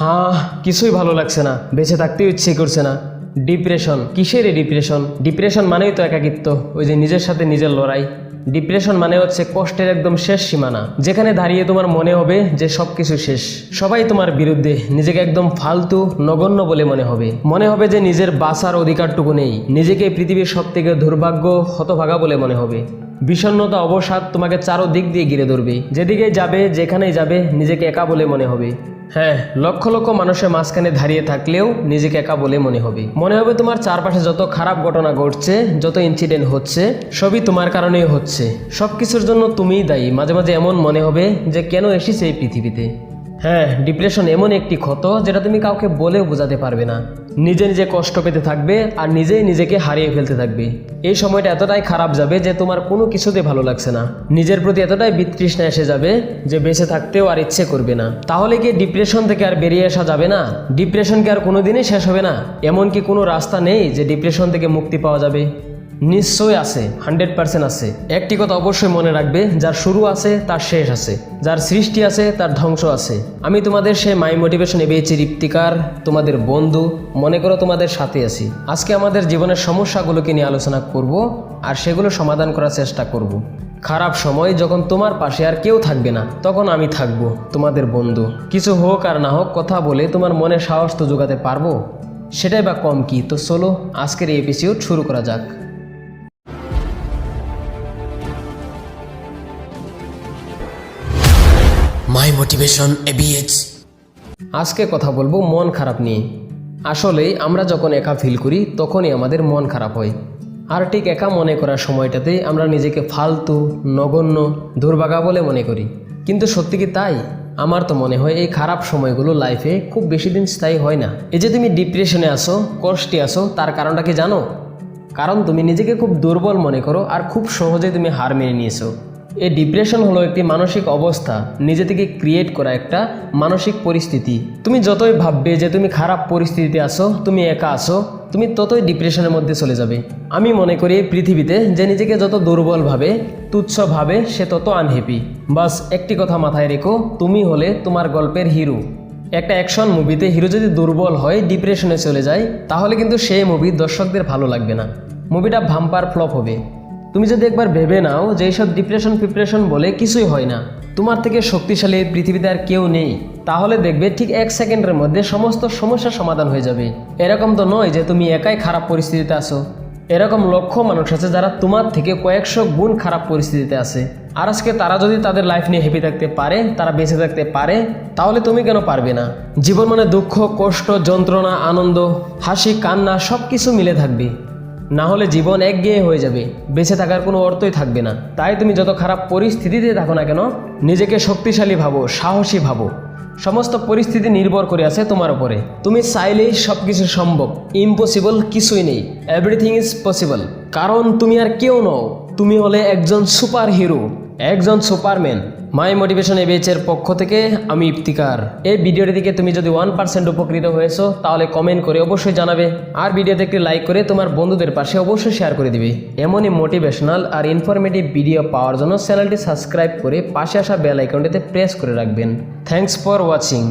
হ্যাঁ, কিছুই ভালো লাগছে না, বেঁচে থাকতেও ইচ্ছে করছে না। ডিপ্রেশন, কিসের এই ডিপ্রেশন? ডিপ্রেশন মানেই তো একাকিত্ব, ওই যে নিজের সাথে নিজের লড়াই। ডিপ্রেশন মানে হচ্ছে কষ্টের একদম শেষ সীমানা, যেখানে দাঁড়িয়ে তোমার মনে হবে যে সবকিছু শেষ, সবাই তোমার বিরুদ্ধে, নিজেকে একদম ফালতু নগণ্য বলে মনে হবে যে নিজের বাঁচার অধিকারটুকু নেই, নিজেকে পৃথিবীর সব থেকে দুর্ভাগ্য হতভাগা বলে মনে হবে। বিষণ্ণতা, অবসাদ তোমাকে চারোদিক দিয়ে ঘিরে ধরবে, যেদিকে যাবে যেখানেই যাবে নিজেকে একা বলে মনে হবে। হ্যাঁ, লক্ষ লক্ষ মানুষের মাঝখানে দাঁড়িয়ে থাকলেও নিজেকে একা বলে মনে হবে তোমার চারপাশে যত খারাপ ঘটনা ঘটছে, যত ইনসিডেন্ট হচ্ছে, সবই তোমার কারণেই হচ্ছে। সব কিছুর জন্য তুমিই দায়ী। মাঝে মাঝে এমন মনে হবে যে কেন এসেছে এই পৃথিবীতে। হ্যাঁ, ডিপ্রেশন এমন একটি ক্ষত যেটা তুমি কাউকে বলেও বোঝাতে পারবে না। নিজে নিজে কষ্ট পেতে থাকবে আর নিজেই নিজেকে হারিয়ে ফেলতে থাকবে। এই সময়টা এতটাই খারাপ যাবে যে তোমার কোনো কিছুতে ভালো লাগছে না, নিজের প্রতি এতটাই বিতৃষ্ণা এসে যাবে যে বেঁচে থাকতেও আর ইচ্ছে করবে না। তাহলে কি ডিপ্রেশন থেকে আর বেরিয়ে আসা যাবে না? ডিপ্রেশন কি আর কোনোদিনই শেষ হবে না? এমন কি কোনো রাস্তা নেই যে ডিপ্রেশন থেকে মুক্তি পাওয়া যাবে? নিশ্চয়ই আছে, 100% আছে। একটি কথা অবশ্যই মনে রাখবে, যার শুরু আছে তার শেষ আছে, যার সৃষ্টি আছে তার ধ্বংস আছে। আমি তোমাদের সেই মাই মোটিভেশন এবিএইচের ইফতিকার, তোমাদের বন্ধু। মনে করো তোমাদের সাথে আছি। আজকে আমাদের জীবনের সমস্যাগুলোকে নিয়ে আলোচনা করব আর সেগুলো সমাধান করার চেষ্টা করব। খারাপ সময় যখন তোমার পাশে আর কেউ থাকবে না, তখন আমি থাকবো, তোমাদের বন্ধু। কিছু হোক আর না হোক, কথা বলে তোমার মনে সাহস তো জোগাতে পারবো, সেটাই বা কম কি। তো চলো আজকের এই এপিসোড শুরু করা যাক। মাই মোটিভেশন এবিএইচ। আজকে কথা বলবো মন খারাপ নিয়ে। আসলে আমরা যখন একা ফিল করি তখনই আমাদের মন খারাপ হয়। আর ঠিক একা মনে করার সময়টাতে আমরা নিজেকে ফালতু, নগণ্য, দুর্ভাগা বলে মনে করি। কিন্তু সত্যি কি তাই? আমার তো মনে হয় এই খারাপ সময়গুলো লাইফে খুব বেশি দিন স্থায়ী হয় না। এই যে তুমি ডিপ্রেশনে আসো, কষ্টে আসো, তার কারণটা কি জানো? কারণ তুমি নিজেকে খুব দুর্বল মনে করো আর খুব সহজে তুমি হার মেনে নিয়েছো। এই ডিপ্রেশন হলো একটি মানসিক অবস্থা, নিজে থেকে ক্রিয়েট করা একটা মানসিক পরিস্থিতি। তুমি যতই ভাববে যে তুমি খারাপ পরিস্থিতিতে আসো, তুমি একা আসো, তুমি ততই ডিপ্রেশনের মধ্যে চলে যাবে। আমি মনে করি এই পৃথিবীতে যে নিজেকে যত দুর্বল ভাবে, তুচ্ছ ভাবে, সে তত আনহ্যাপি। বাস একটি কথা মাথায় রেখো, তুমি হলে তোমার গল্পের হিরো। একটা অ্যাকশন মুভিতে হিরো যদি দুর্বল হয়, ডিপ্রেশনে চলে যায়, তাহলে কিন্তু সেই মুভি দর্শকদের ভালো লাগবে না, মুভিটা ভাম্পার ফ্লপ হবে। তুমি যদি একবার ভেবে নাও যে এইসব ডিপ্রেশন বলে কিছুই হয় না, তোমার থেকে শক্তিশালী পৃথিবীতে আর কেউ নেই, তাহলে দেখবে ঠিক 1 সেকেন্ডের মধ্যে সমস্ত সমস্যার সমাধান হয়ে যাবে। এরকম তো নয় যে তুমি একাই খারাপ পরিস্থিতিতে আসো, এরকম লক্ষ মানুষ আছে যারা তোমার থেকে কয়েকশো গুণ খারাপ পরিস্থিতিতে আছে। আর আজকে তারা যদি তাদের লাইফ নিয়ে হ্যাপি থাকতে পারে, তারা বেঁচে থাকতে পারে, তাহলে তুমি কেন পারবে না? জীবন মানে দুঃখ, কষ্ট, যন্ত্রণা, আনন্দ, হাসি, কান্না সব কিছু মিলে থাকবে। না হলে জীবন একঘেয়ে হয়ে যাবে, বেঁচে থাকার কোনো অর্থই থাকবে না। তাই তুমি যত খারাপ পরিস্থিতিতে থাকো না কেন, নিজেকে শক্তিশালী ভাবো, সাহসী ভাবো। সমস্ত পরিস্থিতি নির্ভর করে আছে তোমার উপরে। তুমি চাইলেই সব কিছু সম্ভব, ইম্পসিবল কিছুই নেই। Everything is possible. কারণ তুমি আর কেউ নও, তুমি হলে একজন সুপার হিরো, একজন সুপারম্যান। মাই মোটিভেশন এবিএইচের পক্ষ থেকে আমি ইফতিকার। এই ভিডিওটি থেকে তুমি যদি 1% উপকৃত হয়েছো, তাহলে কমেন্ট করে অবশ্যই জানাবে। আর ভিডিওতে একটি লাইক করে তোমার বন্ধুদের পাশে অবশ্যই শেয়ার করে দিবে। এমনই মোটিভেশনাল আর ইনফরমেটিভ ভিডিও পাওয়ার জন্য চ্যানেলটি সাবস্ক্রাইব করে পাশে আসা বেল আইকনটিতে প্রেস করে রাখবেন। Thanks for watching.